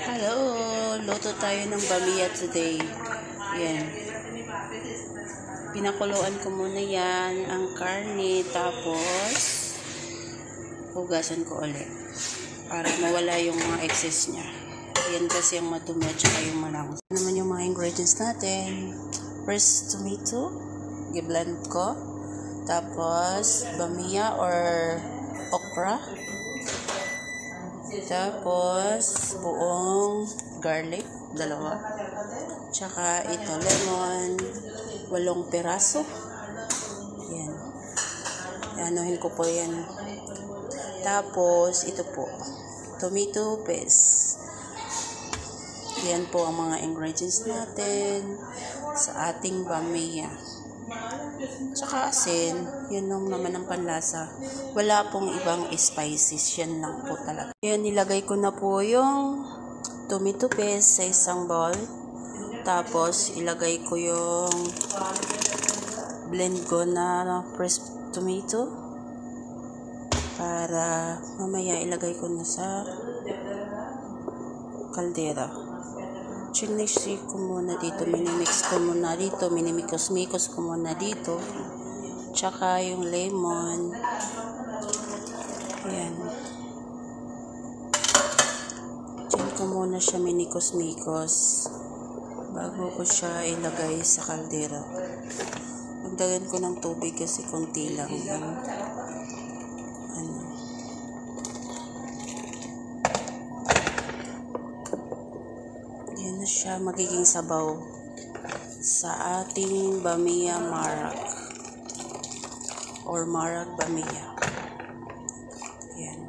Hello! Luto tayo ng bamiya today. Yan. Pinakuluan ko muna yan, ang karne, tapos hugasan ko ulit para mawala yung mga excess niya. Yan kasi yung madumi at saka yung malangos. Ano naman yung mga ingredients natin? First, tomato. I-blend ko. Tapos, bamiya or okra. Tapos, buong garlic, 2. Tsaka ito, lemon, 8 piraso. Yan. Anuhin ko po yan. Tapos, ito po, tomato paste. Yan po ang mga ingredients natin sa ating bamiya. Tsaka asin, yun naman ang panlasa. Wala pong ibang spices, yan lang po talaga. Yan, nilagay ko na po yung tomato paste sa isang bowl. Tapos, ilagay ko yung blend ko na fresh tomato. Para mamaya ilagay ko na sa kaldera. Chinishik ko muna dito, minimix ko muna dito, minimikos-mikos ko muna dito. Tsaka yung lemon. Ayan. Diyan ko muna siya minikos-mikos bago ko siya ilagay sa kaldera. Magdagan ko ng tubig kasi konti lang. Yan na siya magiging sabaw sa ating bamiya marag or marag bamiya. Yan.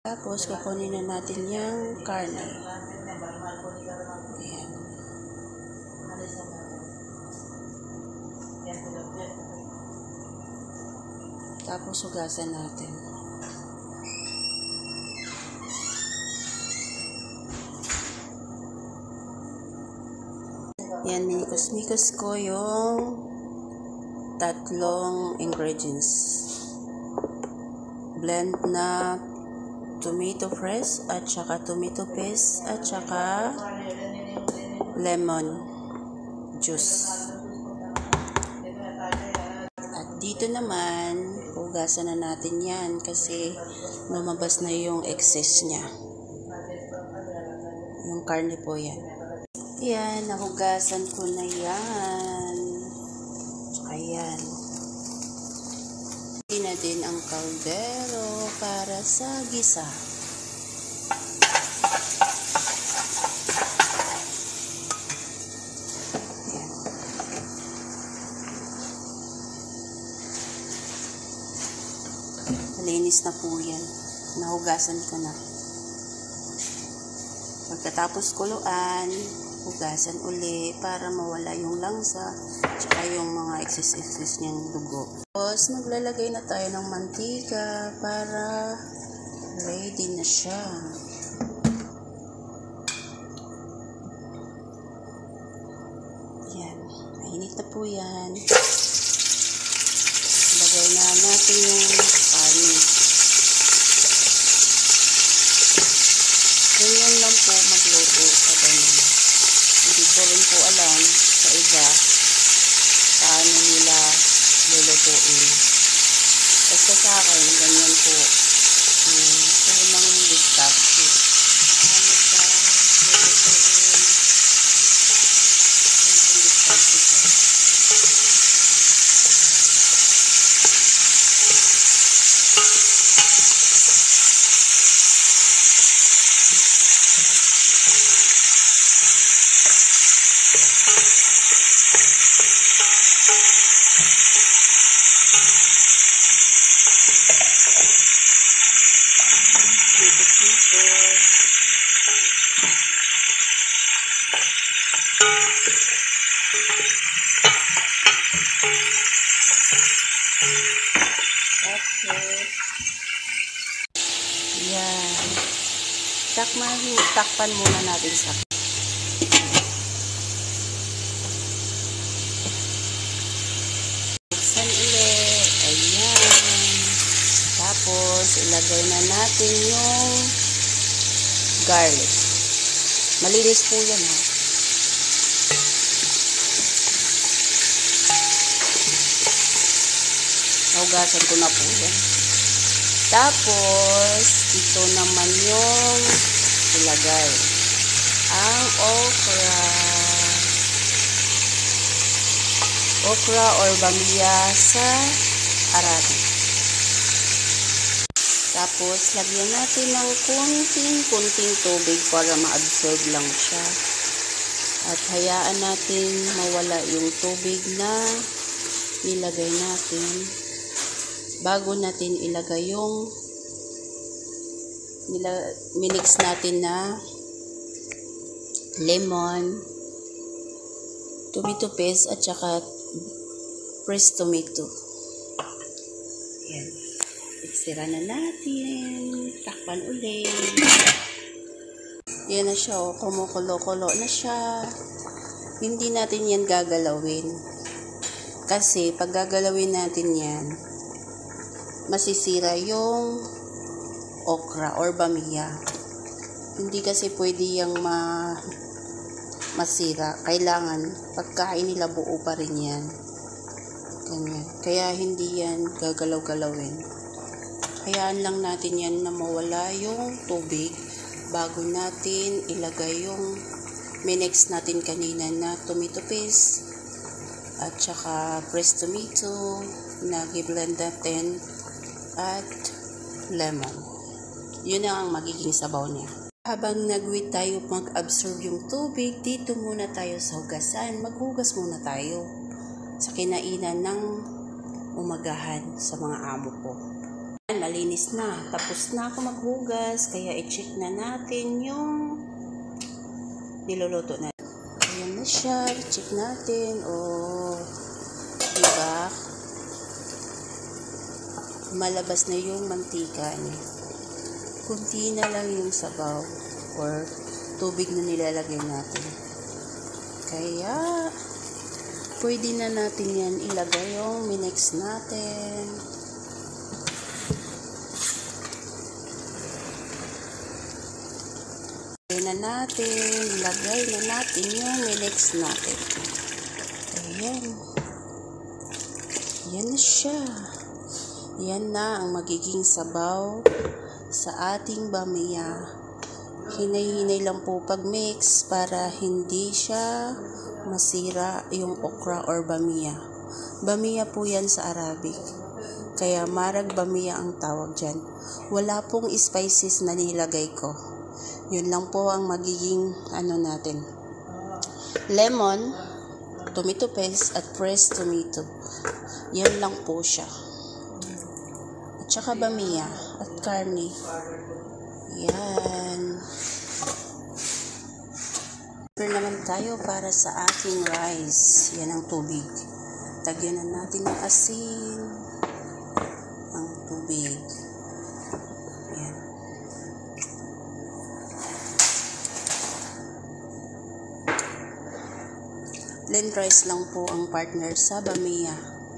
Tapos kukunin na natin yung karne. Yan. Tapos hugasan natin. Yan, minikos-mikos ko yung 3 ingredients. Blend na tomato fresh at saka tomato paste at saka lemon juice. At dito naman, hugasan na natin yan kasi lumabas na yung excess niya. Yung karne po yan. Yan, nahugasan ko na yan. Ayan. Hindi na din ang kaldero para sa gisa. Ayan. Malinis na po yan. Nahugasan ko na. Pagkatapos kuluan, hugasan uli para mawala yung langsa tsaka yung mga excess niyang dugo. Tapos maglalagay na tayo ng mantika para ready na siya. Yan, mainit na po yan. Lagay na natin yung karne. Ganyan lang po magluto sa ganyan. Hindi ko rin po alam sa iba paano nila lulutuin. Basta sa akin, ganyan po. Unang discarte. Paano sa lulutuin. Unang discarte ko. Yan. Takpan muna natin sa buksan ulit. Ayan. Tapos, ilagay na natin yung garlic. Malinis po yan, ha. Hugasan ko na po yan. Tapos, ito naman yung ilagay. Ang okra. Okra or bamia sa Arabic. Tapos, lagyan natin ng kunting tubig para ma-absorb lang siya. At hayaan natin mawala yung tubig na nilagay natin bago natin ilagay yung minix natin na lemon, tomato paste, at saka fresh tomato. Ayan. Iksira na natin. Takpan ulit. Yan na siya, oh. Kumukulo-kulo na siya. Hindi natin yan gagalawin. Kasi, pag gagalawin natin yan, masisira yung okra or bamia. Hindi kasi pwede yung masira. Kailangan, pagkain nila buo pa rin yan. Ganyan. Kaya hindi yan gagalaw-galawin. Hayaan lang natin yan na mawala yung tubig bago natin ilagay yung minix natin kanina na tomato paste at saka fresh tomato na i-blend natin at lemon. Yun na ang magiging sabaw niya. Habang nag-wait tayo mag-absorb yung tubig, dito muna tayo sa hugasan. Maghugas muna tayo sa kinainan ng umagahan sa mga amo ko. Nalinis na. Tapos na ako maghugas, kaya i-check na natin yung niluluto natin. Ayan na siya. Check natin. Diba? Malabas na yung mantika niya. Kunti na lang yung sabaw or tubig na nilalagay natin. Kaya pwede na natin yan ilagay yung minix natin. Ilagay na natin yung minix natin. Ayan. Yan na siya. Yan na ang magiging sabaw sa ating bamia. Hinay-hinay lang po pag-mix para hindi siya masira yung okra or bamia. Bamia po yan sa Arabic. Kaya marag bamia ang tawag dyan. Wala pong spices na nilagay ko. Yun lang po ang magiging natin. Lemon, tomato paste, at fresh tomato. Yan lang po siya. At saka bamia at karne. Yan. Prepare naman tayo para sa ating rice. Yan ang tubig. Lagyan na natin ng asin. Ang tubig. Yan. Plain rice lang po ang partner sa bamia.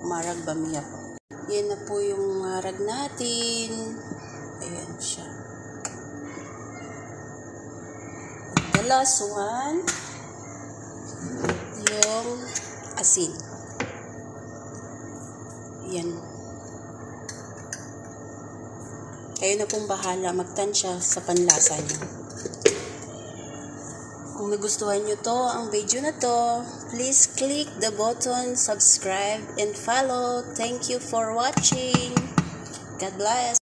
Marag bamia po. Yan na po yung marag natin. Ayan siya. The last one, yung asin. Yan. Kayo na pong bahala. Magtansya sa panlasa niyo. Kung nagustuhan nyo to, ang video na to, please click the button, subscribe, and follow. Thank you for watching. God bless.